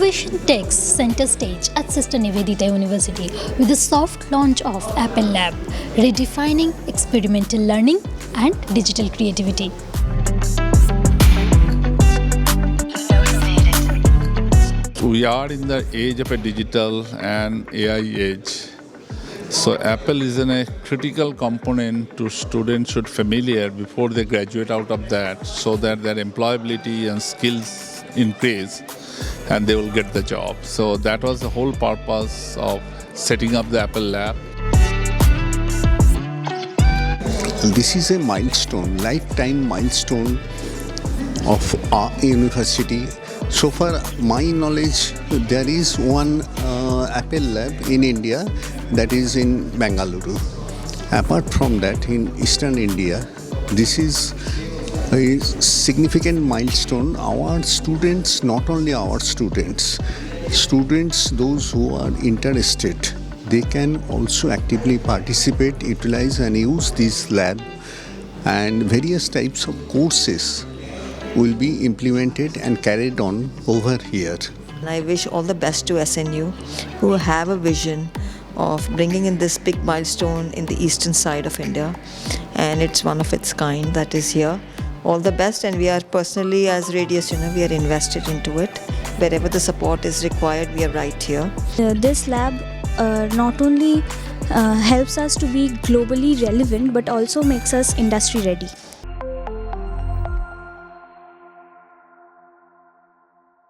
Innovation takes center stage at Sister Nivedita University with the soft launch of Apple Lab, redefining experimental learning and digital creativity. We are in the age of a digital and AI age. So Apple is a critical component to students should familiar before they graduate out of that so that their employability and skills increase and they will get the job. So that was the whole purpose of setting up the Apple Lab. This is a milestone, lifetime milestone of our university. So far, my knowledge, there is one Apple Lab in India that is in Bengaluru. Apart from that, in Eastern India, this is a significant milestone. Our students, not only our students, those who are interested, they can also actively participate, utilize and use this lab, and various types of courses will be implemented and carried on over here. I wish all the best to SNU, who have a vision of bringing in this big milestone in the eastern side of India, and it's one of its kind that is here. All the best, and we are personally as Radius, we are invested into it. Wherever the support is required, we are right here. This lab not only helps us to be globally relevant but also makes us industry ready.